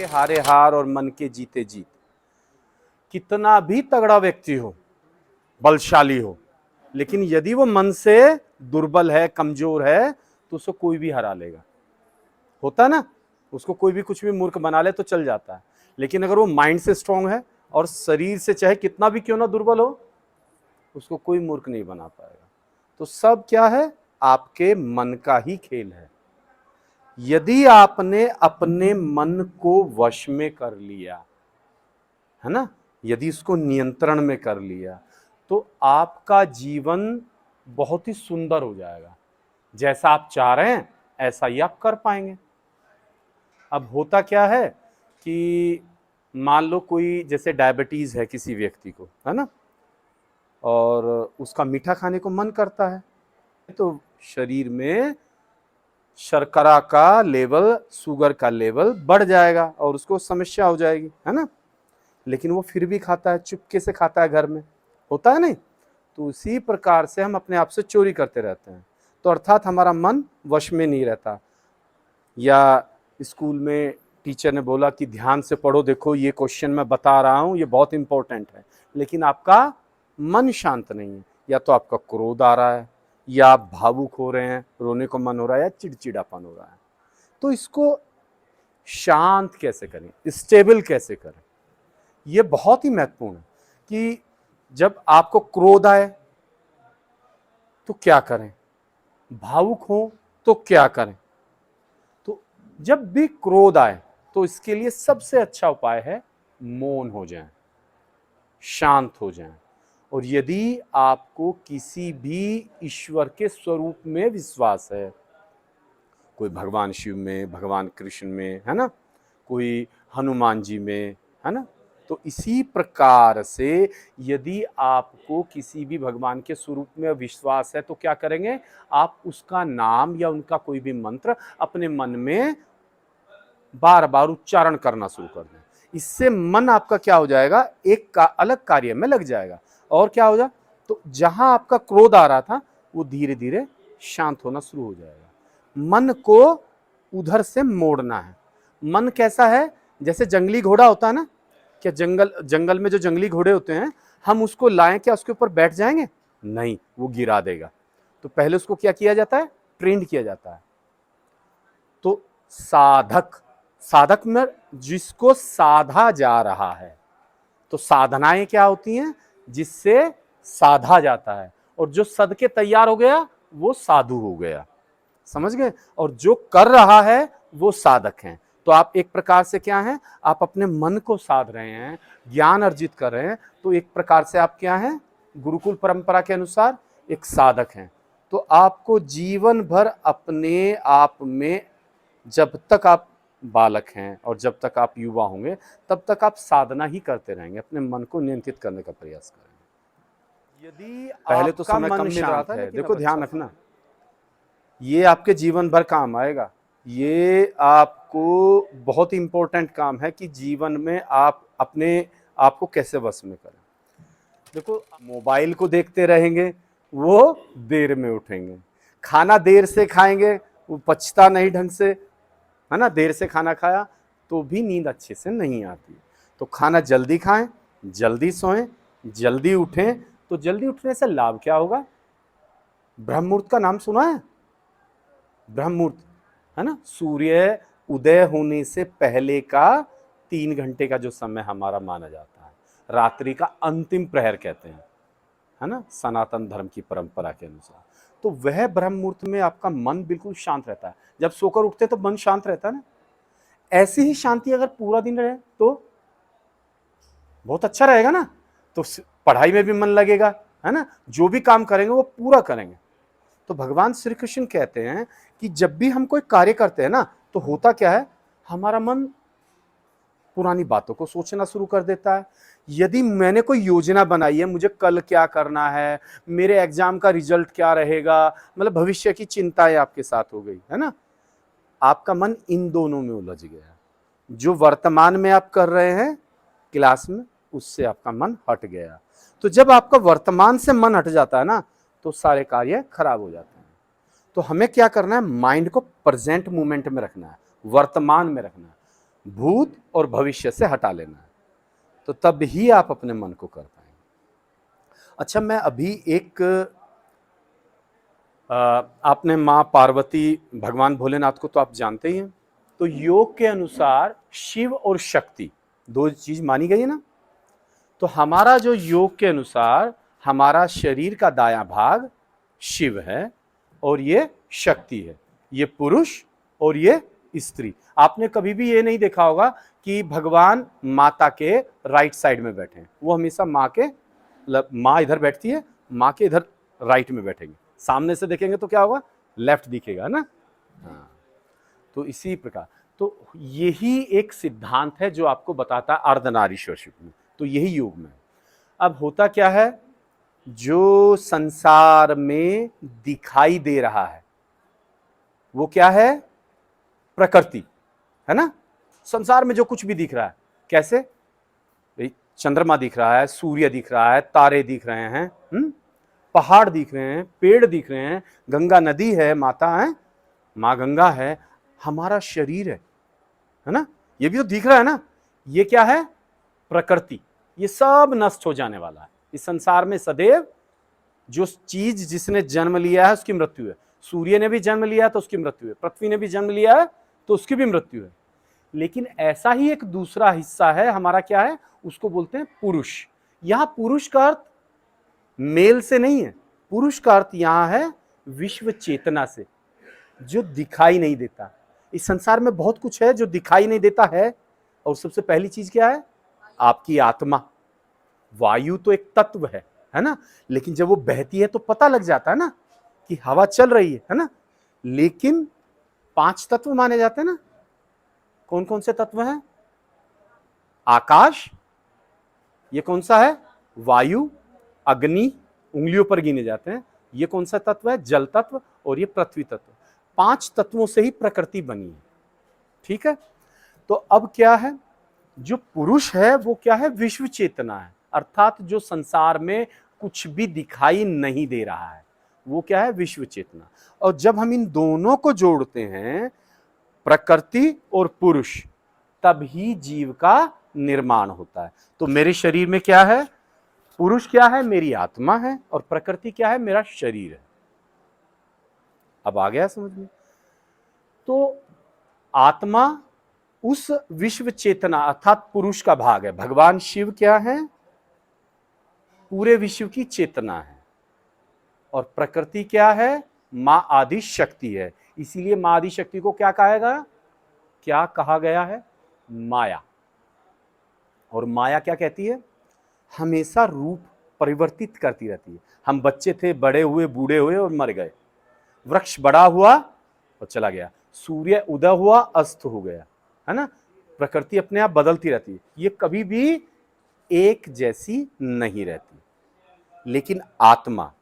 के हारे हार और मन के जीते जीत। कितना भी तगड़ा व्यक्ति हो, बलशाली हो, लेकिन यदि वो मन से दुर्बल है, कमजोर है, तो उसको कोई भी हरा लेगा। होता है ना, उसको कोई भी कुछ भी मूर्ख बना ले तो चल जाता है। लेकिन अगर वो माइंड से स्ट्रांग है और शरीर से चाहे कितना भी क्यों ना दुर्बल हो, उसको कोई मूर्ख नहीं बना पाएगा। तो सब क्या है, आपके मन का ही खेल है। यदि आपने अपने मन को वश में कर लिया है ना, यदि इसको नियंत्रण में कर लिया, तो आपका जीवन बहुत ही सुंदर हो जाएगा। जैसा आप चाह रहे हैं ऐसा ही आप कर पाएंगे। अब होता क्या है कि मान लो कोई जैसे डायबिटीज है किसी व्यक्ति को, है ना, और उसका मीठा खाने को मन करता है, तो शरीर में शर्करा का लेवल, शुगर का लेवल बढ़ जाएगा और उसको समस्या हो जाएगी, है ना। लेकिन वो फिर भी खाता है, चुपके से खाता है, घर में होता है नहीं। तो उसी प्रकार से हम अपने आप से चोरी करते रहते हैं। तो अर्थात हमारा मन वश में नहीं रहता। या स्कूल में टीचर ने बोला कि ध्यान से पढ़ो, देखो ये क्वेश्चन मैं बता रहा हूं, ये बहुत इंपॉर्टेंट है, लेकिन आपका मन शांत नहीं है, या तो आपका क्रोध आ रहा है, या आप भावुक हो रहे हैं, रोने को मन हो रहा है, या चिड़चिड़ापन हो रहा है। तो इसको शांत कैसे करें, स्टेबल कैसे करें, ये बहुत ही महत्वपूर्ण है। कि जब आपको क्रोध आए तो क्या करें, भावुक हो तो क्या करें। तो जब भी क्रोध आए तो इसके लिए सबसे अच्छा उपाय है मौन हो जाएं, शांत हो जाएं। और यदि आपको किसी भी ईश्वर के स्वरूप में विश्वास है, कोई भगवान शिव में, भगवान कृष्ण में, है ना, कोई हनुमान जी में, है ना, तो इसी प्रकार से यदि आपको किसी भी भगवान के स्वरूप में विश्वास है तो क्या करेंगे, आप उसका नाम या उनका कोई भी मंत्र अपने मन में बार बार उच्चारण करना शुरू कर दें। इससे मन आपका क्या हो जाएगा, एक अलग कार्य में लग जाएगा। और क्या हो जाए, तो जहां आपका क्रोध आ रहा था वो धीरे धीरे शांत होना शुरू हो जाएगा। मन को उधर से मोड़ना है। मन कैसा है, जैसे जंगली घोड़ा होता है ना, क्या जंगल में जो जंगली घोड़े होते हैं, हम उसको लाएं क्या उसके ऊपर बैठ जाएंगे, नहीं, वो गिरा देगा। तो पहले उसको क्या किया जाता है, ट्रेंड किया जाता है। तो साधक में जिसको साधा जा रहा है, तो साधनाएं क्या होती हैं, जिससे साधा जाता है। और जो सद के तैयार हो गया वो साधु हो गया, समझ गए। और जो कर रहा है वो साधक है। तो आप एक प्रकार से क्या हैं, आप अपने मन को साध रहे हैं, ज्ञान अर्जित कर रहे हैं। तो एक प्रकार से आप क्या हैं, गुरुकुल परंपरा के अनुसार एक साधक हैं। तो आपको जीवन भर अपने आप में, जब तक आप बालक हैं और जब तक आप युवा होंगे, तब तक आप साधना ही करते रहेंगे, अपने मन को नियंत्रित करने का प्रयास करेंगे। यदि पहले तो समय कम मिल रहा था, देखो ध्यान रखना, ये आपके जीवन भर काम आएगा। ये आपको बहुत इंपॉर्टेंट काम है कि जीवन में आप अपने आप को कैसे वश में करें। देखो, मोबाइल को देखते रहेंगे, वो देर में उठेंगे, खाना देर से खाएंगे, वो पचता नहीं ढंग से, है ना, देर से खाना खाया तो भी नींद अच्छे से नहीं आती। तो खाना जल्दी खाएं, जल्दी सोएं, जल्दी उठें। तो जल्दी उठने से लाभ क्या होगा, ब्रह्म मुहूर्त का नाम सुना है, ब्रह्म मुहूर्त, है ना, सूर्य उदय होने से पहले का 3 घंटे का जो समय हमारा माना जाता है, रात्रि का अंतिम प्रहर कहते हैं, है ना, सनातन धर्म की परंपरा के अनुसार। तो वह ब्रह्म मुहूर्त में आपका मन बिल्कुल शांत रहता है। जब सोकर उठते तो मन शांत रहता है ना। ऐसी ही शांति अगर पूरा दिन रहे तो बहुत अच्छा रहेगा ना। तो पढ़ाई में भी मन लगेगा, है ना, जो भी काम करेंगे वो पूरा करेंगे। तो भगवान श्री कृष्ण कहते हैं कि जब भी हम कोई कार्य करते हैं ना, तो होता क्या है, हमारा मन पुरानी बातों को सोचना शुरू कर देता है। यदि मैंने कोई योजना बनाई है, मुझे कल क्या करना है, मेरे एग्जाम का रिजल्ट क्या रहेगा, मतलब भविष्य की चिंताएं आपके साथ हो गई, है ना, आपका मन इन दोनों में उलझ गया। जो वर्तमान में आप कर रहे हैं क्लास में, उससे आपका मन हट गया। तो जब आपका वर्तमान से मन हट जाता है ना, तो सारे कार्य खराब हो जाते हैं। तो हमें क्या करना है, माइंड को प्रेजेंट मोमेंट में रखना है, वर्तमान में रखना है। भूत और भविष्य से हटा लेना है, तो तब ही आप अपने मन को कर पाएंगे। अच्छा, मैं अभी एक आपने माँ पार्वती, भगवान भोलेनाथ को तो आप जानते ही हैं। तो योग के अनुसार शिव और शक्ति दो चीज मानी गई है ना। तो हमारा जो योग के अनुसार हमारा शरीर का दायां भाग शिव है और ये शक्ति है, ये पुरुष और ये स्त्री। आपने कभी भी ये नहीं देखा होगा कि भगवान माता के राइट साइड में बैठे हैं, वो हमेशा माँ के, माँ इधर बैठती है, माँ के इधर राइट में बैठेंगे। सामने से देखेंगे तो क्या होगा, लेफ्ट दिखेगा ना। हाँ, तो इसी प्रकार तो यही एक सिद्धांत है जो आपको बताता है अर्धनारीश्वरशिप में। तो यही योग में। अब होता क्या है, जो संसार में दिखाई दे रहा है वो क्या है, प्रकृति है ना। संसार में जो कुछ भी दिख रहा है, कैसे, चंद्रमा दिख रहा है, सूर्य दिख रहा है, तारे दिख रहे हैं, पहाड़ दिख रहे हैं, पेड़ दिख रहे हैं, गंगा नदी है, माता है, माँ गंगा है, हमारा शरीर है ना, ये भी तो दिख रहा है ना। ये क्या है, प्रकृति। ये सब नष्ट हो जाने वाला है इस संसार में सदैव। जो चीज जिसने जन्म लिया है उसकी मृत्यु है। सूर्य ने भी जन्म लिया है तो उसकी मृत्यु है, पृथ्वी ने भी जन्म लिया है तो उसकी भी मृत्यु है। लेकिन ऐसा ही एक दूसरा हिस्सा है हमारा, क्या है, उसको बोलते हैं पुरुष। यहां पुरुष का अर्थ मेल से नहीं है, पुरुष का अर्थ यहां है विश्व चेतना से, जो दिखाई नहीं देता। इस संसार में बहुत कुछ है जो दिखाई नहीं देता है, और सबसे पहली चीज क्या है, आपकी आत्मा। वायु तो एक तत्व है ना, लेकिन जब वो बहती है तो पता लग जाता है ना कि हवा चल रही है ना। लेकिन 5 तत्व माने जाते हैं ना। कौन कौन से तत्व हैं, आकाश, ये कौन सा है, वायु, अग्नि, उंगलियों पर गिने जाते हैं, ये कौन सा तत्व है, जल तत्व, और ये पृथ्वी तत्व। 5 तत्वों से ही प्रकृति बनी है, ठीक है। तो अब क्या है, जो पुरुष है वो क्या है, विश्व चेतना है, अर्थात जो संसार में कुछ भी दिखाई नहीं दे रहा है वो क्या है, विश्व चेतना। और जब हम इन दोनों को जोड़ते हैं, प्रकृति और पुरुष, तब ही जीव का निर्माण होता है। तो मेरे शरीर में क्या है, पुरुष क्या है, मेरी आत्मा है, और प्रकृति क्या है, मेरा शरीर है। अब आ गया समझ में। तो आत्मा उस विश्व चेतना अर्थात पुरुष का भाग है। भगवान शिव क्या है, पूरे विश्व की चेतना है, और प्रकृति क्या है, मां आदि शक्ति है। इसीलिए मां आदि शक्ति को क्या कहा गया है, माया। और माया क्या कहती है, हमेशा रूप परिवर्तित करती रहती है। हम बच्चे थे, बड़े हुए, बूढ़े हुए और मर गए। वृक्ष बड़ा हुआ और चला गया, सूर्य उदय हुआ, अस्त हो गया, है ना। प्रकृति अपने आप बदलती रहती है, ये कभी भी एक जैसी नहीं रहती। लेकिन आत्मा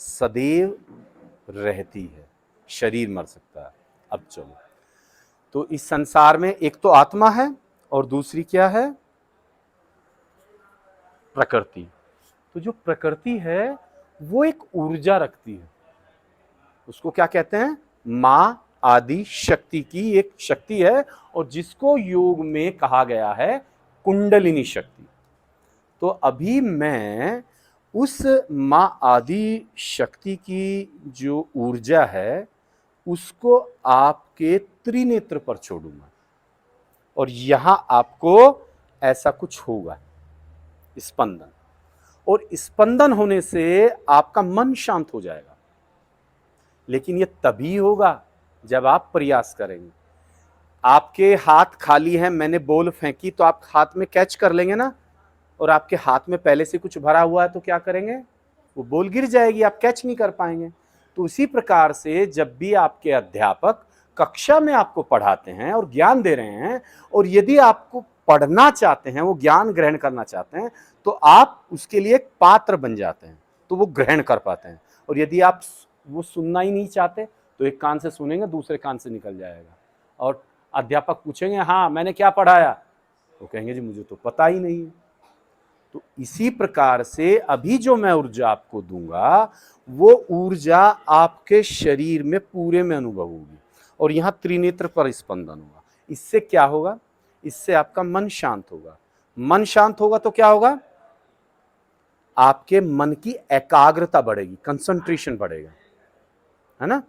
सदैव रहती है, शरीर मर सकता है। अब चलो, तो इस संसार में एक तो आत्मा है और दूसरी क्या है, प्रकृति। तो जो प्रकृति है वो एक ऊर्जा रखती है, उसको क्या कहते हैं, मां आदि शक्ति की एक शक्ति है, और जिसको योग में कहा गया है कुंडलिनी शक्ति। तो अभी मैं उस मां आदि शक्ति की जो ऊर्जा है उसको आपके त्रिनेत्र पर छोड़ूंगा, और यहां आपको ऐसा कुछ होगा, स्पंदन। और स्पंदन होने से आपका मन शांत हो जाएगा। लेकिन ये तभी होगा जब आप प्रयास करेंगे। आपके हाथ खाली हैं, मैंने बॉल फेंकी तो आप हाथ में कैच कर लेंगे ना, और आपके हाथ में पहले से कुछ भरा हुआ है तो क्या करेंगे, वो बॉल गिर जाएगी, आप कैच नहीं कर पाएंगे। तो उसी प्रकार से जब भी आपके अध्यापक कक्षा में आपको पढ़ाते हैं और ज्ञान दे रहे हैं, और यदि आपको पढ़ना चाहते हैं, वो ज्ञान ग्रहण करना चाहते हैं, तो आप उसके लिए एक पात्र बन जाते हैं, तो वो ग्रहण कर पाते हैं। और यदि आप वो सुनना ही नहीं चाहते तो एक कान से सुनेंगे, दूसरे कान से निकल जाएगा, और अध्यापक पूछेंगे हाँ मैंने क्या पढ़ाया, तो कहेंगे जी मुझे तो पता ही नहीं है। तो इसी प्रकार से अभी जो मैं ऊर्जा आपको दूंगा वो ऊर्जा आपके शरीर में पूरे में अनुभव होगी, और यहां त्रिनेत्र पर स्पंदन होगा। इससे क्या होगा, इससे आपका मन शांत होगा। मन शांत होगा तो क्या होगा? आपके मन की एकाग्रता बढ़ेगी, कंसंट्रेशन बढ़ेगा, है ना।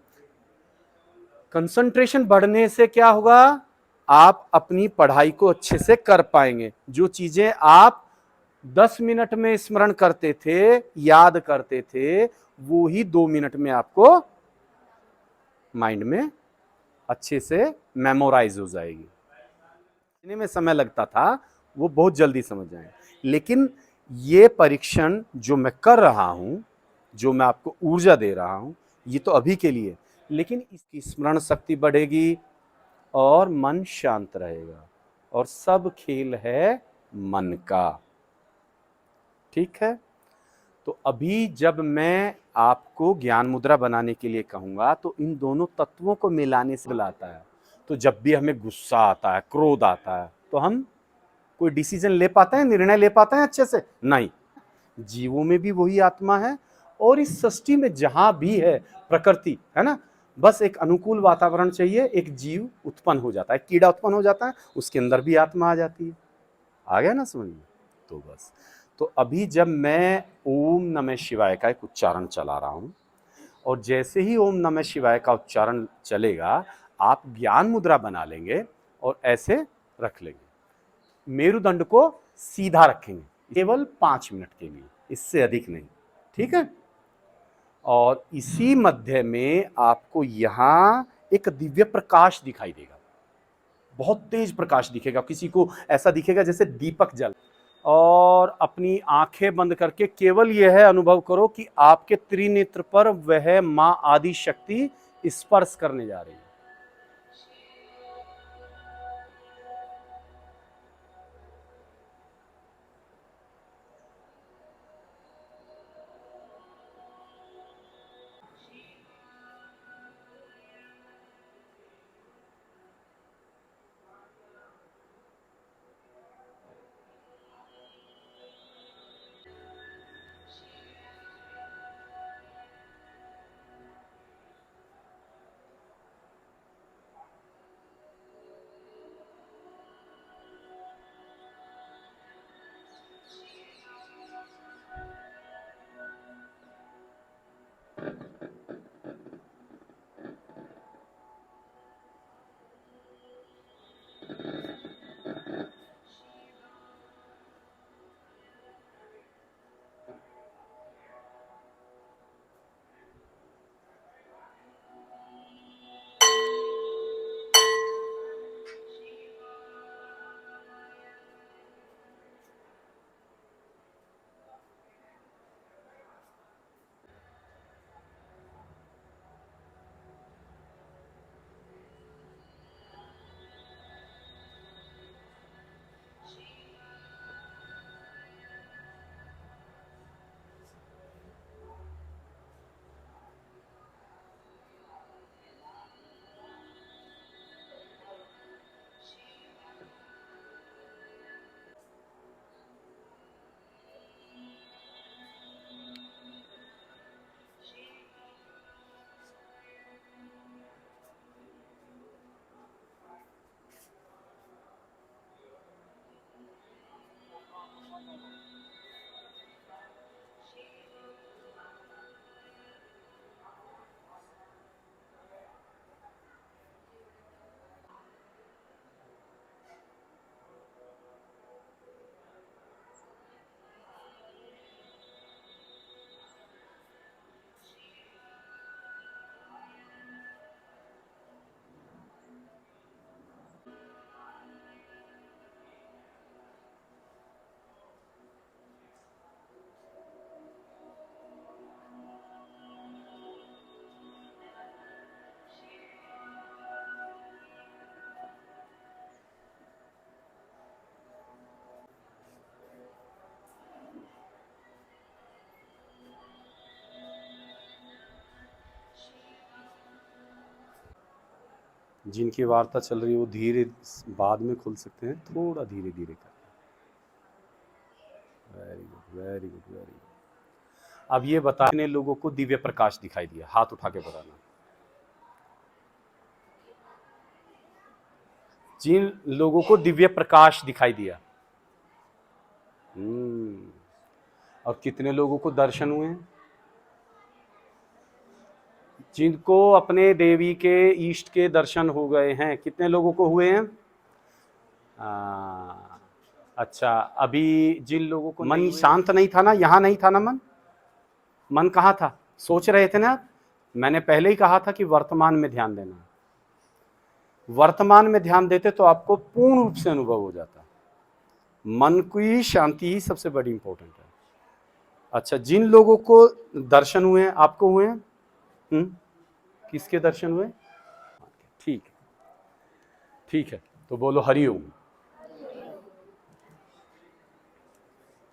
कंसंट्रेशन बढ़ने से क्या होगा? आप अपनी पढ़ाई को अच्छे से कर पाएंगे। जो चीजें आप 10 मिनट में स्मरण करते थे, याद करते थे, वो ही 2 मिनट में आपको माइंड में अच्छे से मेमोराइज हो जाएगी। समझने में समय लगता था, वो बहुत जल्दी समझ जाएंगे। लेकिन ये परीक्षण जो मैं कर रहा हूं, जो मैं आपको ऊर्जा दे रहा हूं, ये तो अभी के लिए, लेकिन इसकी स्मरण शक्ति बढ़ेगी और मन शांत रहेगा। और सब खेल है मन का। ठीक है। तो अभी जब मैं आपको ज्ञान मुद्रा बनाने के लिए कहूंगा तो इन दोनों तत्वों को मिलाने से लाता है। तो जब भी हमें गुस्सा आता है, क्रोध आता है, तो हम कोई डिसीजन ले पाते हैं, निर्णय ले पाते हैं अच्छे से? नहीं। जीवों में भी वही आत्मा है और इस सृष्टि में जहां भी है प्रकृति, है ना, बस एक अनुकूल वातावरण चाहिए, एक जीव उत्पन्न हो जाता है, कीड़ा उत्पन्न हो जाता है, उसके अंदर भी आत्मा आ जाती है। आ गया ना समझ में? तो बस, तो अभी जब मैं ओम नमः शिवाय का एक उच्चारण चला रहा हूं, और जैसे ही ओम नमः शिवाय का उच्चारण चलेगा, आप ज्ञान मुद्रा बना लेंगे और ऐसे रख लेंगे। मेरुदंड को सीधा रखेंगे केवल 5 मिनट के लिए, इससे अधिक नहीं। ठीक है। और इसी मध्य में आपको यहां एक दिव्य प्रकाश दिखाई देगा, बहुत तेज प्रकाश दिखेगा, किसी को ऐसा दिखेगा जैसे दीपक जल। और अपनी आंखें बंद करके केवल यह अनुभव करो कि आपके त्रिनेत्र पर वह मां आदि शक्ति स्पर्श करने जा रही है। जिनकी वार्ता चल रही है वो धीरे बाद में खुल सकते हैं, थोड़ा धीरे धीरे कर। Very good, very good, very good. अब ये बताने लोगों को दिव्य प्रकाश दिखाई दिया, हाथ उठा के बताना। जिन लोगों को दिव्य प्रकाश दिखाई दिया। और कितने लोगों को दर्शन हुए हैं? जिनको अपने देवी के ईष्ट के दर्शन हो गए हैं, कितने लोगों को हुए हैं? अच्छा, अभी जिन लोगों को मन शांत नहीं था ना, यहां नहीं था ना, मन कहाँ था? सोच रहे थे ना? मैंने पहले ही कहा था कि वर्तमान में ध्यान देना। वर्तमान में ध्यान देते तो आपको पूर्ण रूप से अनुभव हो जाता। मन की शांति ही सबसे बड़ी इंपॉर्टेंट है। अच्छा, जिन लोगों को दर्शन हुए हैं, आपको हुए हैं? किसके दर्शन हुए? ठीक है, ठीक है, तो बोलो हरिओम।